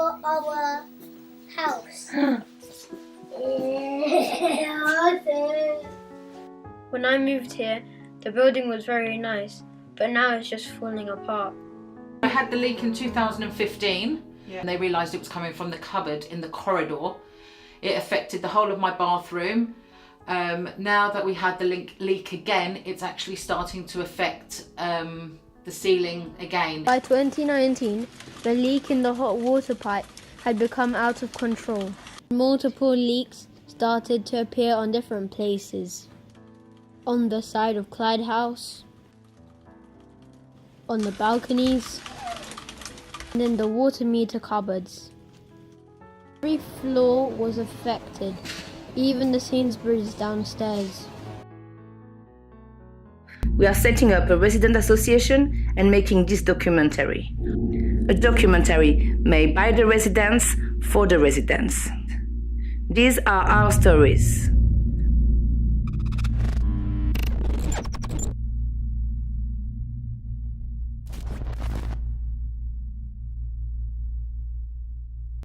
for our house. When I moved here, the building was very nice, but now it's just falling apart. I had the leak in 2015. And they realised it was coming from the cupboard in the corridor. It affected the whole of my bathroom. Now that we had the leak again, it's actually starting to affect the ceiling again. By 2019, the leak in the hot water pipe had become out of control. Multiple leaks started to appear on different places. On the side of Clyde House, on the balconies, and in the water meter cupboards. Every floor was affected, even the Sainsbury's downstairs. We are setting up a resident association and making this documentary. A documentary made by the residents for the residents. These are our stories.